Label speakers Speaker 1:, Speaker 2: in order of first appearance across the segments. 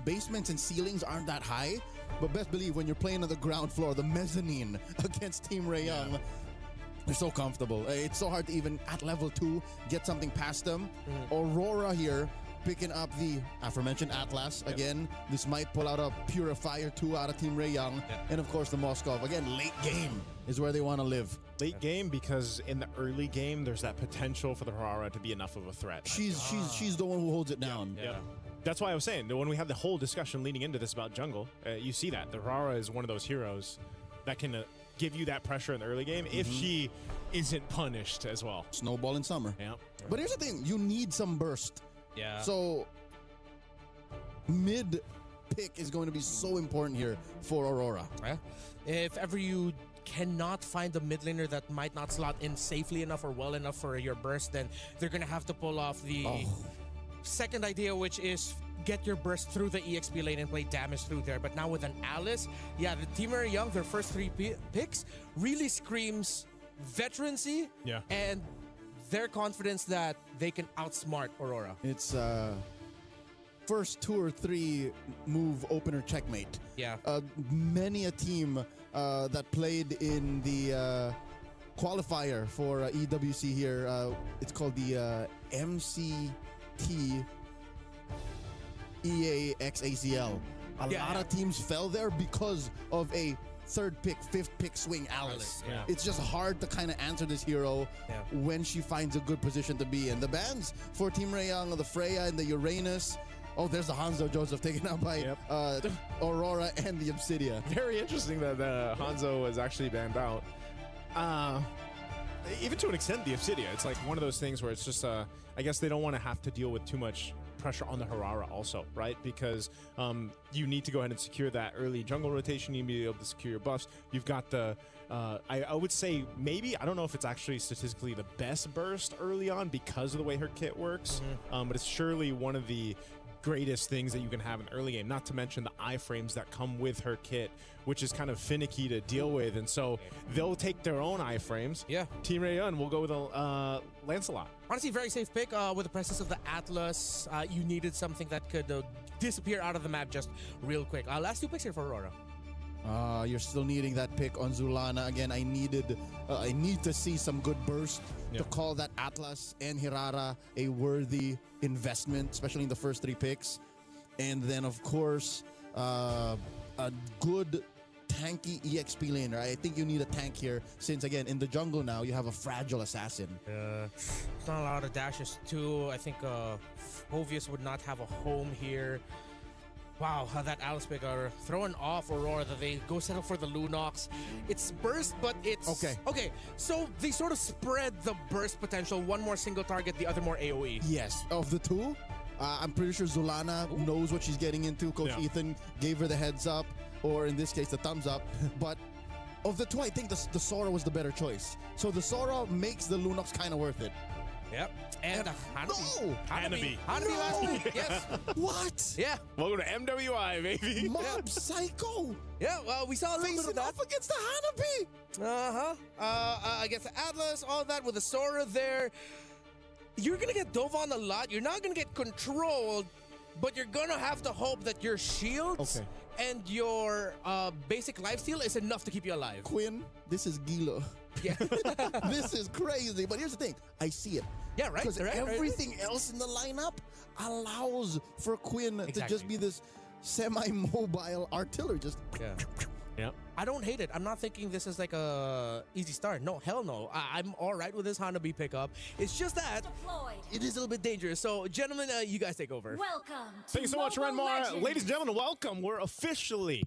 Speaker 1: basements and ceilings aren't that high, but best believe when you're playing on the ground floor, the mezzanine against Team Ray Young, they're so comfortable. It's so hard to even at level 2 get something past them. Aurora here picking up the aforementioned Atlas. Again, this might pull out a Purifier 2 out of Team Ray Young. And of course the Moskov. Again, late game is where they want to live.
Speaker 2: Late game, because in the early game there's that potential for the Harara to be enough of a threat.
Speaker 1: She's the one who holds it down.
Speaker 2: That's why I was saying that when we have the whole discussion leading into this about jungle, you see that the Harara is one of those heroes that can give you that pressure in the early game if she isn't punished as well.
Speaker 1: Snowball in summer. But here's the thing, you need some burst. So mid pick is going to be so important here for Aurora.
Speaker 3: If ever you cannot find a mid laner that might not slot in safely enough or well enough for your burst, then they're going to have to pull off the second idea, which is get your burst through the EXP lane and play damage through there. But now with an Alice, the Team Ray Young, their first 3 picks really screams veterancy and their confidence that they can outsmart Aurora.
Speaker 1: It's first 2 or 3 move opener checkmate. Many a team that played in the qualifier for EWC here, it's called the MCT EAXACL. A lot of teams fell there because of a 3rd pick, 5th pick swing Alice. It's just hard to kind of answer this hero when she finds a good position to be in. The bans for Team Ray Young, the Freya and the Uranus. Oh, there's the Hanzo Joseph taken out by Aurora and the Obsidia.
Speaker 2: Very interesting that Hanzo was actually banned out. Even to an extent, the Obsidia. It's like one of those things where it's just, I guess they don't want to have to deal with too much pressure on the Harara also, right? Because you need to go ahead and secure that early jungle rotation. You need to be able to secure your buffs. You've got the, I would say maybe, I don't know if it's actually statistically the best burst early on because of the way her kit works, but it's surely one of the greatest things that you can have in the early game, not to mention the iframes that come with her kit, which is kind of finicky to deal with, and so they'll take their own iframes. Team Ray Young will go with a Lancelot.
Speaker 3: Honestly, very safe pick with the presence of the Atlas. You needed something that could disappear out of the map just real quick. Last 2 picks here for Aurora.
Speaker 1: You're still needing that pick on Zulana. Again, I need to see some good burst to call that Atlas and Hirara a worthy investment, especially in the first 3 picks. And then, of course, a good tanky EXP laner. I think you need a tank here since, again, in the jungle now, you have a fragile assassin.
Speaker 3: It's not a lot of dashes, too. I think Hovius would not have a home here. Wow, how that Alice pick are throwing off Aurora that they go settle for the Lunox. It's burst, but it's... Okay, so they sort of spread the burst potential. One more single target, the other more AoE.
Speaker 1: Yes, of the 2, I'm pretty sure Zulana knows what she's getting into. Coach Ethan gave her the heads up, or in this case, the thumbs up. But of the 2, I think the Sora was the better choice. So the Sora makes the Lunox kind of worth it.
Speaker 3: And
Speaker 2: Hanabi.
Speaker 3: Hanabi last week, yes.
Speaker 1: What?
Speaker 2: Welcome to MWI, baby.
Speaker 1: Mob Psycho.
Speaker 3: Well, we saw a little bit of that.
Speaker 1: Off against the Hanabi.
Speaker 3: Against the Atlas, all that with the Sora there. You're going to get dove on a lot. You're not going to get controlled, but you're going to have to hope that your shields and your basic lifesteal is enough to keep you alive.
Speaker 1: Quinn, this is Gila. This is crazy. But here's the thing. I see it. Because everything else in the lineup allows for Quinn to just be this semi-mobile artillery.
Speaker 3: I don't hate it. I'm not thinking this is like a easy start. No, hell no. I'm all right with this Hanabi pickup. It's just that it is a little bit dangerous. So, gentlemen, you guys take over.
Speaker 4: Welcome.
Speaker 2: Thank you so much, Renmar. Ladies and gentlemen, welcome. We're officially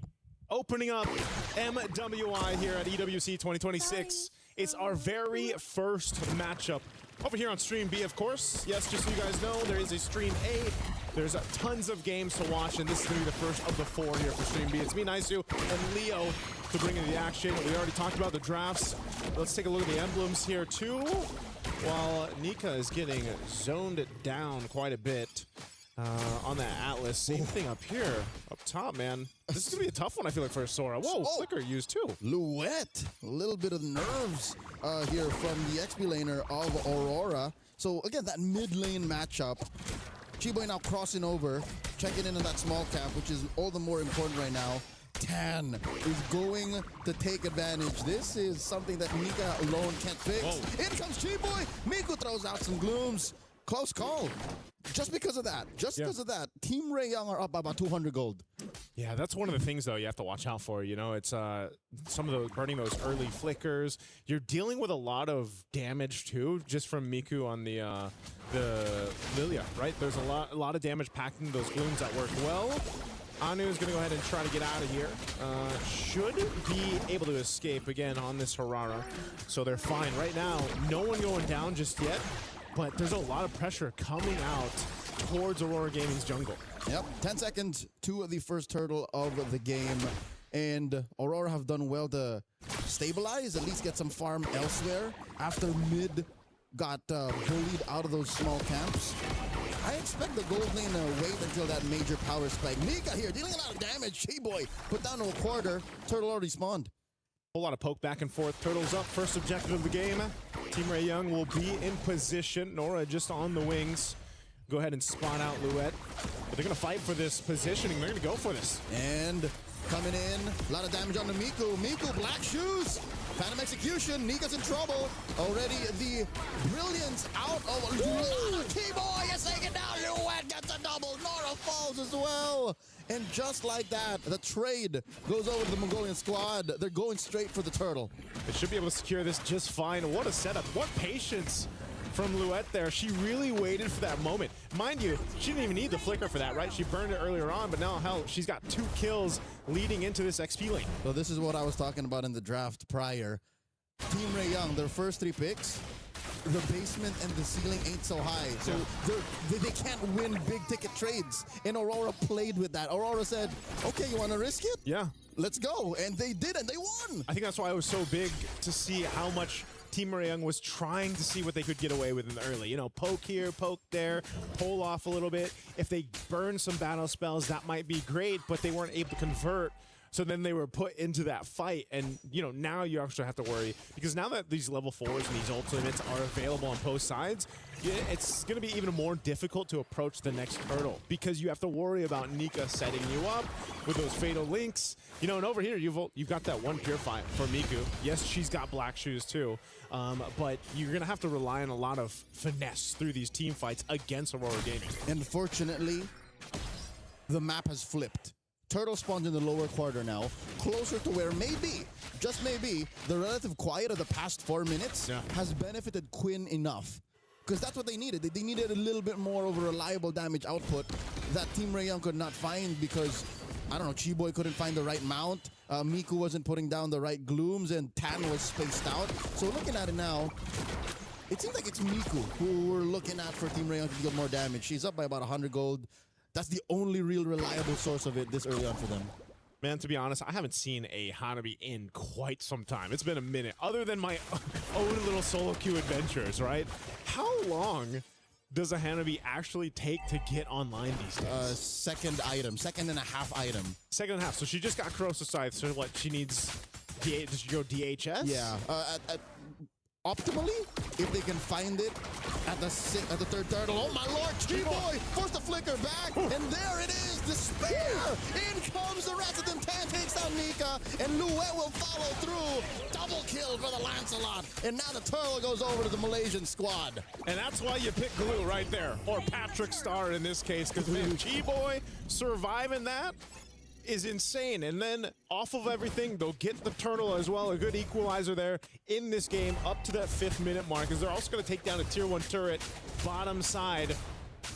Speaker 2: opening up MWI here at EWC 2026. It's our very first matchup over here on Stream B, of course. Yes, just so you guys know, there is a Stream A. There's tons of games to watch, and this is going to be the first of the 4 here for Stream B. It's me, Naisu, and Leo to bring in the action. We already talked about the drafts. Let's take a look at the emblems here, too. While Nika is getting zoned down quite a bit on that Atlas. Same thing up here, up top, man. This is going to be a tough one, I feel like, for Sora. Whoa, Flicker used, too.
Speaker 1: Luette. A little bit of nerves here from the XP laner of Aurora. So, again, that mid lane matchup. Chiboy now crossing over, checking in on that small camp, which is all the more important right now. Tan is going to take advantage. This is something that Mika alone can't fix.
Speaker 2: Whoa.
Speaker 1: In comes Chiboy. Miku throws out some glooms. Close call. Just because of that. Team Ray Young are up by about 200 gold.
Speaker 2: Yeah, that's one of the things, though, you have to watch out for. You know, it's some of those burning those early flickers. You're dealing with a lot of damage, too, just from Miku on the Lilia, right? There's a lot of damage packed into those glooms that work well. Anu is going to go ahead and try to get out of here. Should be able to escape again on this Harara. So they're fine. Right now, no one going down just yet, but there's a lot of pressure coming out towards Aurora Gaming's jungle.
Speaker 1: Yep, 10 seconds to the first turtle of the game. And Aurora have done well to stabilize, at least get some farm elsewhere after mid got bullied out of those small camps. I expect the gold lane to wait until that major power spike. Mika here dealing a lot of damage. Chiboy put down to a quarter. Turtle already spawned.
Speaker 2: Whole lot of poke back and forth. Turtles up. First objective of the game. Team Ray Young will be in position. Nora just on the wings. Go ahead and spawn out Luet. But they're going to fight for this positioning. They're going to go for this.
Speaker 1: And coming in, a lot of damage on the Miku. Miku, black shoes. Phantom execution. Nika's in trouble. Already the brilliance out of T-Boy is taken down. Luet gets a double. Nora falls as well. And just like that, the trade goes over to the Mongolian squad. They're going straight for the turtle.
Speaker 2: They should be able to secure this just fine. What a setup. What patience from Luet there. She really waited for that moment. Mind you, she didn't even need the flicker for that, right? She burned it earlier on, but now, hell, she's got 2 kills leading into this XP lane.
Speaker 1: So this is what I was talking about in the draft prior. Team Ray Young, their first 3 picks, the basement and the ceiling ain't so high. So they can't win big ticket trades. And Aurora played with that. Aurora said, okay, you want to risk it?
Speaker 2: Yeah.
Speaker 1: Let's go. And they did, and they won.
Speaker 2: I think that's why it was so big to see how much Team Ray Young was trying to see what they could get away with in the early. You know, poke here, poke there, pull off a little bit. If they burn some battle spells, that might be great, but they weren't able to convert. So then they were put into that fight, and you know, now you actually have to worry, because now that these level 4s and these ultimates are available on both sides, it's going to be even more difficult to approach the next turtle, because you have to worry about Nika setting you up with those fatal links. You know, and over here you've got that one purify for Miku. Yes, she's got black shoes too, but you're going to have to rely on a lot of finesse through these team fights against Aurora Gaming.
Speaker 1: Unfortunately, the map has flipped. Turtle spawns in the lower quarter now, closer to where maybe, just maybe, the relative quiet of the past 4 minutes has benefited Quinn enough. Because that's what they needed. They needed a little bit more of a reliable damage output that Team Ray Young could not find because, I don't know, Chiboy couldn't find the right mount, Miku wasn't putting down the right glooms, and Tan was spaced out. So looking at it now, it seems like it's Miku who we're looking at for Team Ray Young to deal more damage. She's up by about 100 gold. That's the only real reliable source of it this early on for them.
Speaker 2: Man, to be honest, I haven't seen a Hanabi in quite some time. It's been a minute, other than my own little solo queue adventures, right? How long does a Hanabi actually take to get online these days?
Speaker 1: Second and a half item.
Speaker 2: Second and a half. So she just got Corrosive Scythe, so what, she needs, does she go DHS?
Speaker 1: Yeah. Optimally, if they can find it at the 3rd turtle. Oh my lord, Chiboy forced the flicker back, and there it is, despair! In comes the rest of them. Tan takes down Nika, and Luet will follow through. Double kill for the Lancelot, and now the turtle goes over to the Malaysian squad.
Speaker 2: And that's why you pick Glue right there, or Patrick Star in this case, because Chiboy surviving that is insane. And then off of everything, they'll get the turtle as well, a good equalizer there in this game up to that 5th minute mark, as they're also going to take down a tier 1 turret bottom side.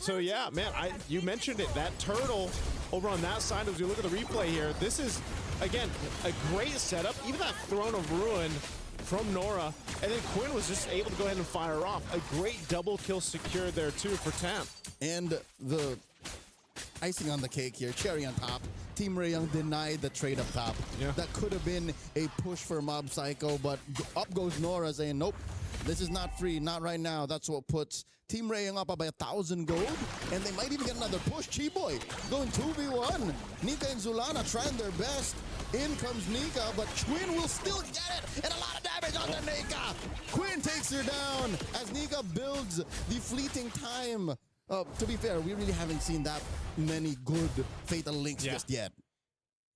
Speaker 2: So yeah, man, you mentioned it, that turtle over on that side, as you look at the replay here, this is again a great setup. Even that Throne of Ruin from Nora, and then Quinn was just able to go ahead and fire off a great double kill secured there too for Tam.
Speaker 1: And the icing on the cake here, cherry on top, Team Ray Young denied the trade up top.
Speaker 2: Yeah.
Speaker 1: That could have been a push for Mob Psycho, but up goes Nora saying, nope, this is not free, not right now. That's what puts Team Ray Young up by 1,000 gold, and they might even get another push. Chiboy going 2v1. Nika and Zulana trying their best. In comes Nika, but Quinn will still get it, and a lot of damage on the Nika. Quinn takes her down as Nika builds the fleeting time To be fair, we really haven't seen that many good Fatal Links just yet.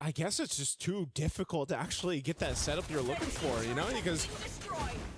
Speaker 2: I guess it's just too difficult to actually get that setup you're looking for, you know, because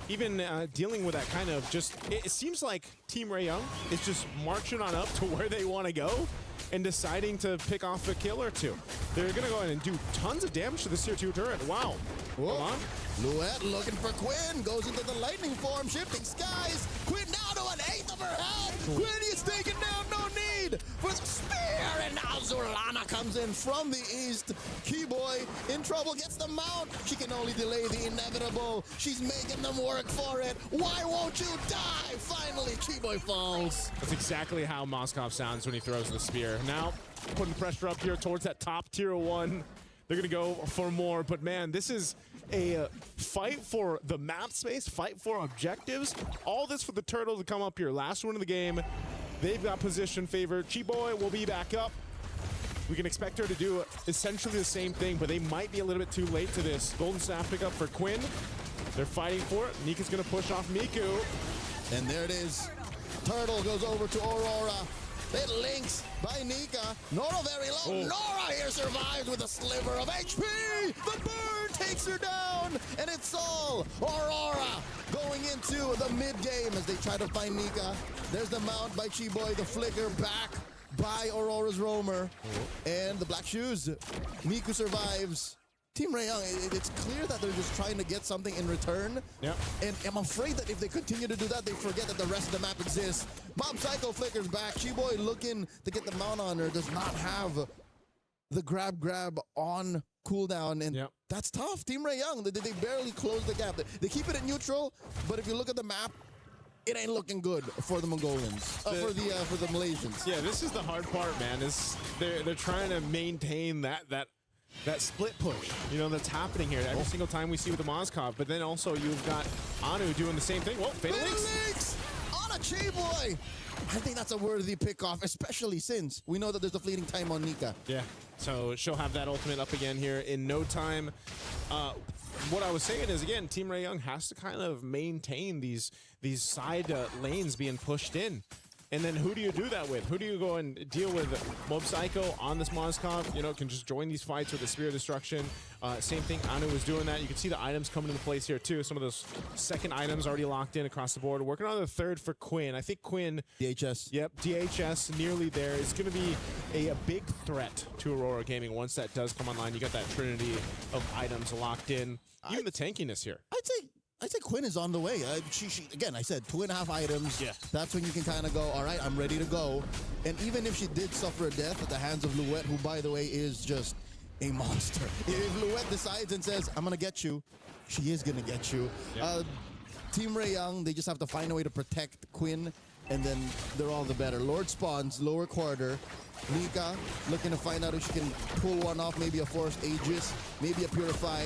Speaker 2: even dealing with that kind of just, it seems like Team Ray Young is just marching on up to where they want to go and deciding to pick off a kill or two. They're going to go ahead and do tons of damage to this tier 2 turret. Wow. Hold on.
Speaker 1: Luet looking for Quinn, goes into the lightning form, shifting skies. Quinn down to an eighth of her health. Quinn is taken down, no need for the spear, and now Zulana comes in from the east. Keyboy in trouble, gets the mount. She can only delay the inevitable. She's making them work for it. Why won't you die? Finally, Keyboy falls.
Speaker 2: That's exactly how Moskov sounds when he throws the spear. Now, putting pressure up here towards that top tier 1. They're going to go for more, but man, this is a fight for the map space, fight for objectives. All this for the Turtle to come up here. Last one of the game. They've got position favor. Chiboy will be back up. We can expect her to do essentially the same thing, but they might be a little bit too late to this. Golden Staff pickup for Quinn. They're fighting for it. Nika's going to push off Miku.
Speaker 1: And there it is. Turtle goes over to Aurora. It links by Nika. Nora very low. Nora here survives with a sliver of HP. The burn takes her down. And it's all Aurora going into the mid game as they try to find Nika. There's the mount by Chiboy. The flicker back by Aurora's roamer. And the black shoes. Miku survives. Team Ray Young, it's clear that they're just trying to get something in return.
Speaker 2: Yep.
Speaker 1: And I'm afraid that if they continue to do that, they forget that the rest of the map exists. Mob Psycho flickers back. Chiboy looking to get the mount on her, does not have the grab on cooldown, and that's tough. Team Ray Young, they barely close the gap. They keep it at neutral, but if you look at the map, it ain't looking good for the Mongolians, for the Malaysians.
Speaker 2: Yeah, this is the hard part, man. Is they're trying to maintain that split push, you know, that's happening here every single time we see with the Moskov. But then also you've got Anu doing the same thing. Whoa, Fatal Links
Speaker 1: on a Chiboy. I think that's a worthy pick-off, especially since we know that there's a fleeting time on Nika.
Speaker 2: Yeah, so she'll have that ultimate up again here in no time. What I was saying is, again, Team Ray Young has to kind of maintain these side lanes being pushed in. And then who do you do that with? Who do you go and deal with? Mob Psycho on this Moskov, you know, can just join these fights with the Spear of Destruction. Same thing, Anu was doing that. You can see the items coming into place here too. Some of those second items already locked in across the board. Working on the third for Quinn. I think Quinn...
Speaker 1: DHS.
Speaker 2: Yep, DHS nearly there. It's going to be a big threat to Aurora Gaming once that does come online. You got that trinity of items locked in. Even the tankiness here.
Speaker 1: I'd say Quinn is on the way. She again, I said 2.5 items.
Speaker 2: Yeah.
Speaker 1: That's when you can kind of go, all right, I'm ready to go. And even if she did suffer a death at the hands of Luet, who, by the way, is just a monster. If Luet decides and says, I'm going to get you, she is going to get you. Yep. Team Ray Young, they just have to find a way to protect Quinn, and then they're all the better. Lord spawns, lower quarter. Nika looking to find out if she can pull one off, maybe a Force Aegis, maybe a Purify.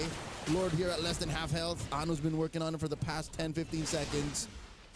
Speaker 1: Lord here at less than half health. Anu's been working on it for the past 10-15 seconds.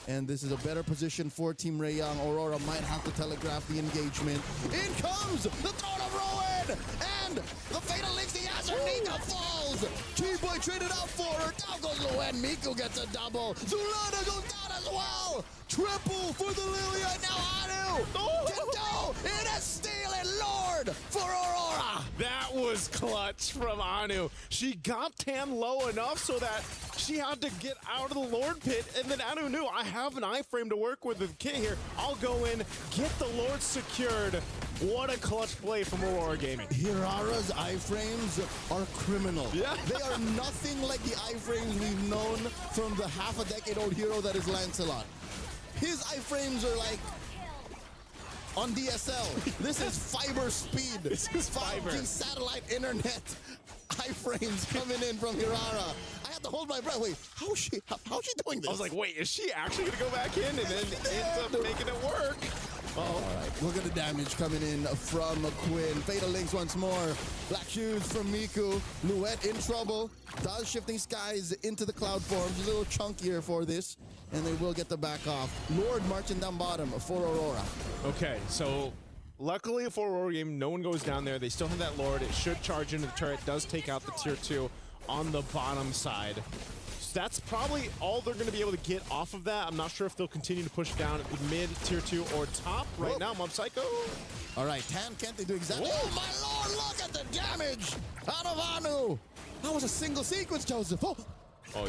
Speaker 1: And this is a better position for Team Ray Young. Aurora might have to telegraph the engagement. In comes the Throne of Ruin! And the Fatal Links, the Azure Nika falls! Chiboy traded out for her. Down goes Luen. Miku gets a double. Zulana goes down as well! Triple for the Lilia. Now Anu! Oh. It is stealing Lord for Aurora!
Speaker 2: That was clutch from Anu. She got Tan low enough so that she had to get out of the Lord pit, and then Anu knew, I have an iframe to work with the kit here. I'll go in, get the Lord secured. What a clutch play from Aurora Gaming.
Speaker 1: Hirara's iframes are criminal.
Speaker 2: Yeah.
Speaker 1: They are nothing like the iframes we've known from the half-a-decade-old hero that is Lancelot. His iframes are like on DSL. This is fiber speed.
Speaker 2: This is fiber.
Speaker 1: 5G satellite internet iframes coming in from Hirara. I had to hold my breath. Wait, how's she doing this?
Speaker 2: I was like, wait, is she actually going to go back in? And then ends up making it work.
Speaker 1: All right, look at the damage coming in from Quinn. Fatal Links once more. Black shoes from Miku. Luet in trouble. Does shifting skies into the cloud form. She's a little chunkier for this, and they will get the back off. Lord marching down bottom for Aurora.
Speaker 2: Okay, so luckily for Aurora Game, no one goes down there. They still have that Lord. It should charge into the turret. Does take out the tier 2 on the bottom side. that's probably all they're going to be able to get off of that. I'm not sure if they'll continue to push down at the mid, tier 2, or top. Right now, Mob Psycho.
Speaker 1: All right, Tan, can't they do exactly? Oh, my lord, look at the damage out of Anu. That was a single sequence, Joseph.
Speaker 2: Oh,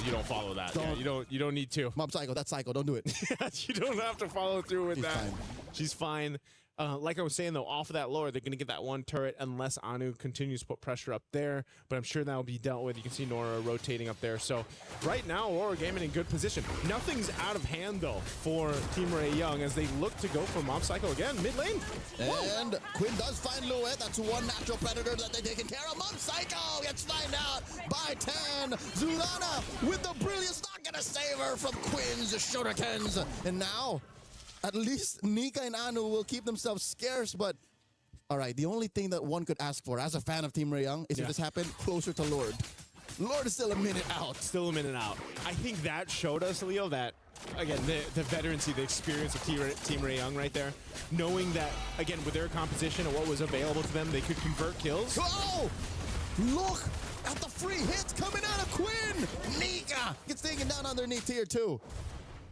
Speaker 2: you don't follow that. Yeah, you don't need to.
Speaker 1: Mob Psycho, that's Psycho. Don't do it.
Speaker 2: You don't have to follow through with
Speaker 1: She's
Speaker 2: that.
Speaker 1: fine.
Speaker 2: She's fine. Like I was saying, though, off of that lore, they're going to get that one turret unless Anu continues to put pressure up there. But I'm sure that will be dealt with. You can see Nora rotating up there. So right now, Aurora Gaming in good position. Nothing's out of hand, though, for Team Ray Young as they look to go for Mob Psycho again, mid lane.
Speaker 1: And Quinn does find Louette. That's one natural predator that they're taking care of. Mob Psycho gets found out by Tan. Zulana with the brilliance, not going to save her from Quinn's shurikens. And now, at least Nika and Anu will keep themselves scarce, but all right, the only thing that one could ask for as a fan of Team Ray Young is if this happened closer to Lord. Lord is still a minute out.
Speaker 2: Still a minute out. I think that showed us, Leo, that, again, the veterancy, the experience of Team Ray Young right there, knowing that, again, with their composition and what was available to them, they could convert kills.
Speaker 1: Oh! Look at the free hits coming out of Quinn! Nika gets taken down underneath tier 2.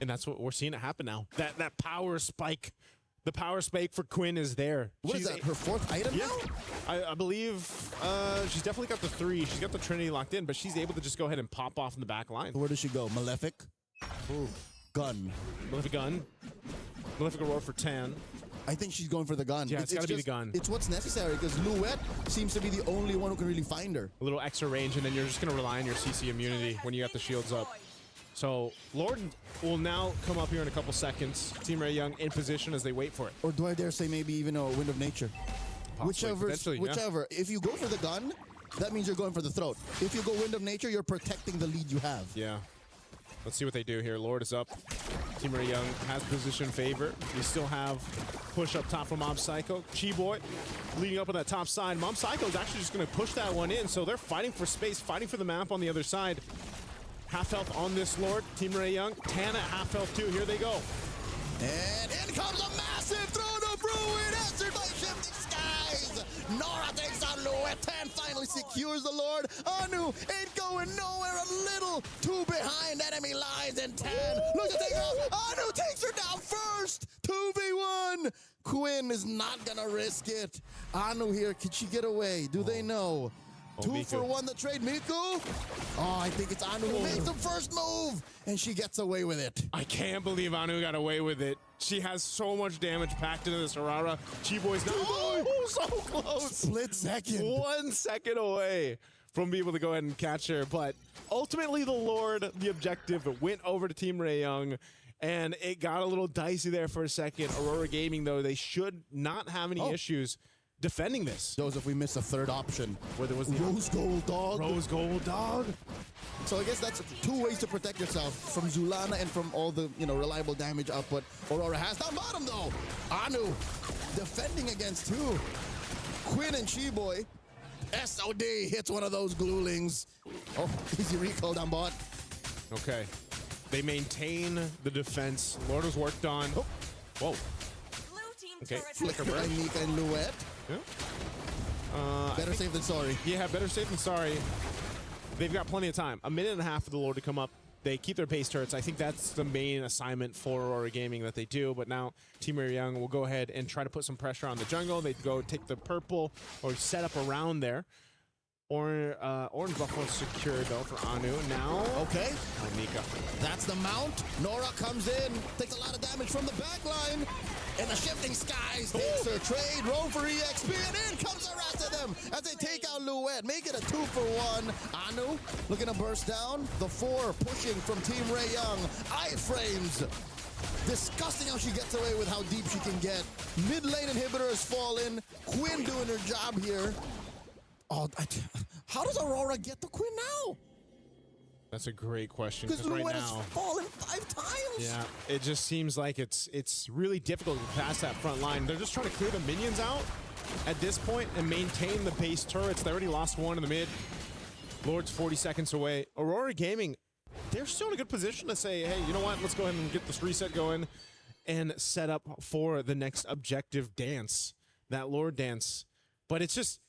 Speaker 2: And that's what we're seeing it happen now. That power spike. The power spike for Quinn is there.
Speaker 1: What is that, her 4th item now?
Speaker 2: I believe she's definitely got the 3. She's got the Trinity locked in, but she's able to just go ahead and pop off in the back line.
Speaker 1: Where does she go? Malefic?
Speaker 2: Ooh.
Speaker 1: Gun.
Speaker 2: Malefic gun. Malefic Aurora for 10.
Speaker 1: I think she's going for the gun.
Speaker 2: Yeah, it's got to be the gun.
Speaker 1: It's what's necessary because Louette seems to be the only one who can really find her.
Speaker 2: A little extra range, and then you're just going to rely on your CC immunity when you got the shields up. So Lord will now come up here in a couple seconds. Team Ray Young in position as they wait for it.
Speaker 1: Or do I dare say maybe even a Wind of Nature?
Speaker 2: Possibly,
Speaker 1: whichever. If you go for the gun, that means you're going for the throat. If you go Wind of Nature, you're protecting the lead you have.
Speaker 2: Yeah. Let's see what they do here. Lord is up. Team Ray Young has position favor. We still have push up top from Mob Psycho. Chi-Boy leading up on that top side. Mob Psycho is actually just going to push that one in. So they're fighting for space, fighting for the map on the other side. Half health on this Lord. Team Ray Young. Tana half health too. Here they go.
Speaker 1: And in comes a massive throne of ruin answered by shifting skies. Nora takes out Louette. Tan finally secures the Lord. Anu ain't going nowhere. A little too behind enemy lines. And Tan looks to take her out. Anu takes her down first. 2v1. Quinn is not going to risk it. Anu here. Can she get away? Do they know?
Speaker 2: Oh,
Speaker 1: 2
Speaker 2: Miku.
Speaker 1: for 1 the trade, Miku. Oh, I think it's Anu who makes the first move, and she gets away with it.
Speaker 2: I can't believe Anu got away with it. She has so much damage packed into this Aurora. Chi-Boy's now so close.
Speaker 1: Split second.
Speaker 2: 1 second away from being able to go ahead and catch her. But ultimately, the Lord, the objective, went over to Team Ray Young. And it got a little dicey there for a second. Aurora Gaming, though, they should not have any issues defending this.
Speaker 1: Joseph, we missed a third option.
Speaker 2: Where there was the
Speaker 1: Rose Gold Dog.
Speaker 2: Rose Gold Dog.
Speaker 1: So I guess that's 2 ways to protect yourself from Zulana and from all the reliable damage output Aurora has. Down bottom though, Anu defending against 2. Quinn and Chi-Boy. SOD hits one of those glulings. Oh, easy recall down bot.
Speaker 2: Okay. They maintain the defense. Lord was worked on. Oh. Whoa. Okay.
Speaker 1: Flicker by Nika and Louette.
Speaker 2: Yeah.
Speaker 1: Better safe than sorry.
Speaker 2: Yeah, better safe than sorry. They've got plenty of time. A minute and a half for the Lord to come up. They keep their base turrets. I think that's the main assignment for Aurora Gaming that they do. But now Team Ray Young will go ahead and try to put some pressure on the jungle. They go take the purple or set up around there. Orange Buffalo secured though for Anu. Now,
Speaker 1: okay.
Speaker 2: Oh, Nika.
Speaker 1: That's the mount. Nora comes in, takes a lot of damage from the back line. And the shifting skies takes her trade, roll for EXP, and in comes the rest of them as they take out Louette. Make it a 2 for 1. Anu looking to burst down. The 4 pushing from Team Ray Young. Iframes. Disgusting how she gets away with how deep she can get. Mid lane inhibitor has fallen. Quinn doing her job here. Oh, how does Aurora get to Quinn now?
Speaker 2: That's a great question.
Speaker 1: Because
Speaker 2: right
Speaker 1: Louette
Speaker 2: now,
Speaker 1: has fallen 5 times.
Speaker 2: yeah, it just seems like it's really difficult to pass that front line. They're just trying to clear the minions out at this point and maintain the base turrets. They already lost 1 in the mid. Lord's 40 seconds away. Aurora Gaming, they're still in a good position to say, hey, you know what? Let's go ahead and get this reset going and set up for the next objective dance, that Lord dance. But it's just,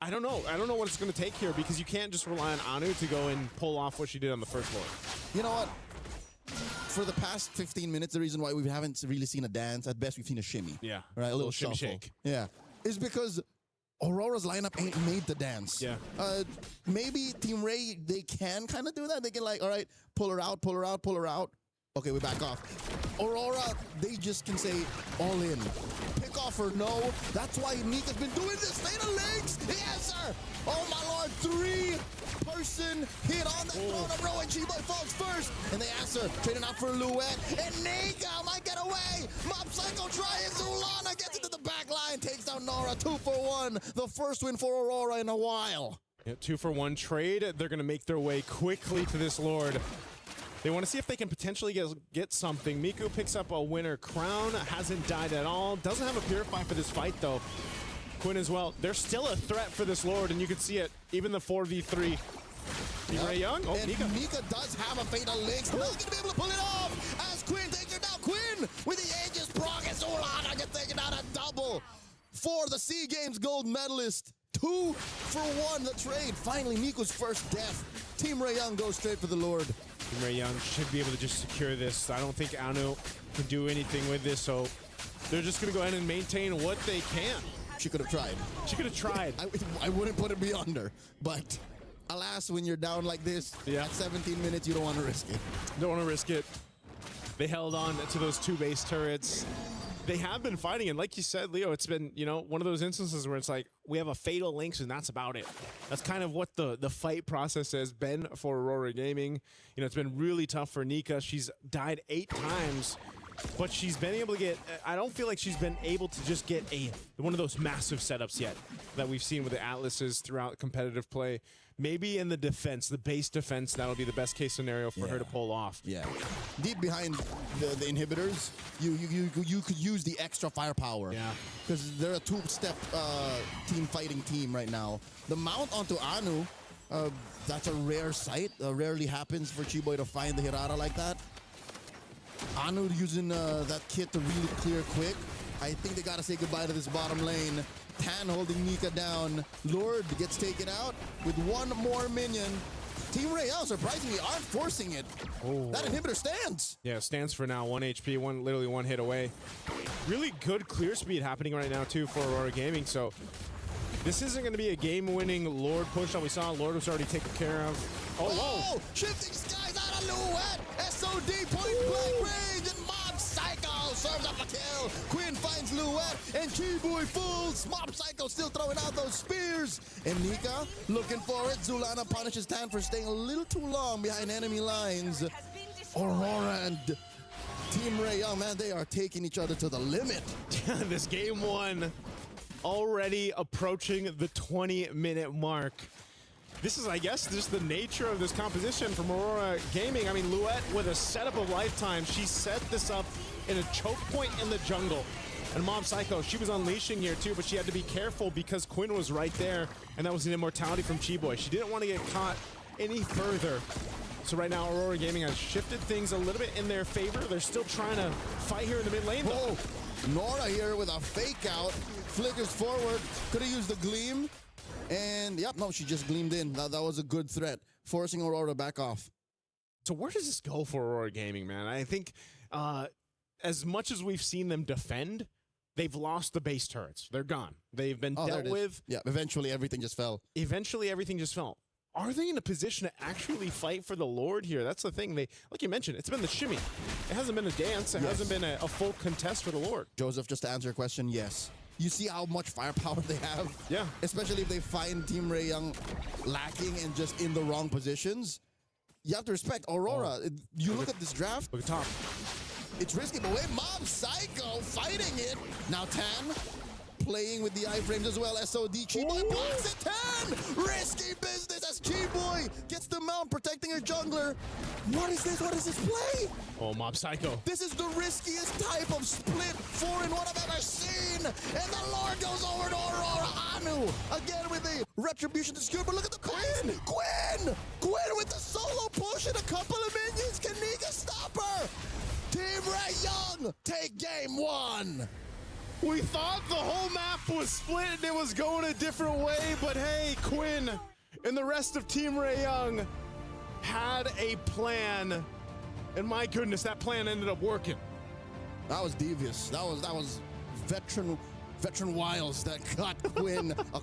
Speaker 2: I don't know. I don't know what it's going to take here because you can't just rely on Anu to go and pull off what she did on the first Lord.
Speaker 1: You know what? For the past 15 minutes, the reason why we haven't really seen a dance, at best we've seen a shimmy.
Speaker 2: Yeah.
Speaker 1: Right, a little
Speaker 2: shimmy
Speaker 1: shuffle.
Speaker 2: shake.
Speaker 1: Yeah. Is because Aurora's lineup ain't made to dance.
Speaker 2: Yeah.
Speaker 1: Maybe Team Ray, they can kind of do that. They can like, all right, pull her out, pull her out, pull her out. Okay, we back off. Aurora, they just can say all in. Pick off or no. That's why Nika's been doing this. Fatal links. Yes, sir. Oh, my Lord. 3-person hit on the throne of Rowan. Chiboy falls first. And they answer. Trading out for Luet. And Nika might get away. Mob Psycho trying. Zulana gets into the back line. Takes down Nora. 2 for 1. The first win for Aurora in a while.
Speaker 2: Yeah, 2-for-1 trade. They're going to make their way quickly to this Lord. They want to see if they can potentially get something. Miku picks up a winner crown. Hasn't died at all. Doesn't have a Purify for this fight, though. Quinn as well. They're still a threat for this Lord, and you can see it. Even the 4v3. Team Ray Young. Oh,
Speaker 1: and Nika does have a Fatal Links. Not going to be able to pull it off as Quinn takes her down. Quinn with the Aegis proc and Solana gets taken out a double for the SEA Games gold medalist. 2 for 1 the trade. Finally, Miku's first death. Team Ray Young goes straight for the Lord.
Speaker 2: Team Ray Young should be able to just secure this. I don't think Anu can do anything with this, so they're just going to go ahead and maintain what they can.
Speaker 1: She could have tried.
Speaker 2: She could have tried.
Speaker 1: I wouldn't put it beyond her, but alas, when you're down like this, at 17 minutes, you don't want to risk it.
Speaker 2: Don't want to risk it. They held on to those 2 base turrets. They have been fighting, and like you said, Leo, it's been, you know, one of those instances where it's like, we have a Fatal Links, and that's about it. That's kind of what the fight process has been for Aurora Gaming. You know, it's been really tough for Nika. She's died 8 times, but she's been able to get, I don't feel like she's been able to just get one of those massive setups yet that we've seen with the Atlases throughout competitive play. Maybe in the defense, the base defense, that'll be the best case scenario for her to pull off.
Speaker 1: Yeah. Deep behind the inhibitors, you could use the extra firepower.
Speaker 2: Yeah.
Speaker 1: Because they're a 2-step team fighting team right now. The mount onto Anu, that's a rare sight. Rarely happens for Chiboy to find the Hirara like that. Anu using that kit to really clear quick. I think they gotta say goodbye to this bottom lane. Tan holding Nika down. Lord gets taken out with 1 more minion. Team Ray Young surprisingly aren't forcing it. Oh. That inhibitor stands.
Speaker 2: Yeah, stands for now. 1 HP, literally one hit away. Really good clear speed happening right now too for Aurora Gaming. So this isn't going to be a game-winning Lord push that we saw. Lord was already taken care of. Oh, whoa!
Speaker 1: Shifting skies out of Luet. SOD point blank range and Mob Psycho serves up a kill. Quinn finds Luet and Chiboy falls. Mob Psycho still throwing out those spears. And Nika looking for it. Zulana punishes Tan for staying a little too long behind enemy lines. Aurora and Team Ray Young, man, they are taking each other to the limit.
Speaker 2: This game 1 already approaching the 20-minute mark. This is, I guess, just the nature of this composition from Aurora Gaming. I mean, Luet with a setup of lifetime. She set this up in a choke point in the jungle. And Mob Psycho, she was unleashing here too, but she had to be careful because Quinn was right there, and that was an immortality from Chiboy. She didn't want to get caught any further. So right now, Aurora Gaming has shifted things a little bit in their favor. They're still trying to fight here in the mid lane, though.
Speaker 1: Nora here with a fake out. Flickers forward. Could have used the gleam. And, yep, no, she just gleamed in. That was a good threat, forcing Aurora back off.
Speaker 2: So where does this go for Aurora Gaming, man? I think as much as we've seen them defend, they've lost the base turrets. They're gone. They've been dealt with.
Speaker 1: Yeah, eventually everything just fell.
Speaker 2: Eventually everything just fell. Are they in a position to actually fight for the Lord here? That's the thing. They, like you mentioned, it's been the shimmy. It hasn't been a dance. It hasn't been a full contest for the Lord.
Speaker 1: Joseph, just to answer your question, yes. You see how much firepower they have?
Speaker 2: Yeah.
Speaker 1: Especially if they find Team Ray Young lacking and just in the wrong positions. You have to respect Aurora. You look at this draft.
Speaker 2: Look at top.
Speaker 1: It's risky, but wait, Mob Psycho fighting it. Now Tan playing with the iframes as well. SOD, Chiboy blocks it. Tan! Risky business as Chiboy gets the mount protecting her jungler. What is this? What is this play?
Speaker 2: Oh, Mob Psycho.
Speaker 1: This is the riskiest type of split 4-in-1 I've ever seen. And the Lord goes over to Aurora. Anu again with the retribution to skewer. But look at the Quinn! Quinn with the solo push and a couple of minions. Can Nika stop her? Team Ray Young take game 1.
Speaker 2: We thought the whole map was split and it was going a different way, but hey, Quinn and the rest of Team Ray Young had a plan, and my goodness, that plan ended up working.
Speaker 1: That was devious. That was veteran Wiles that got Quinn a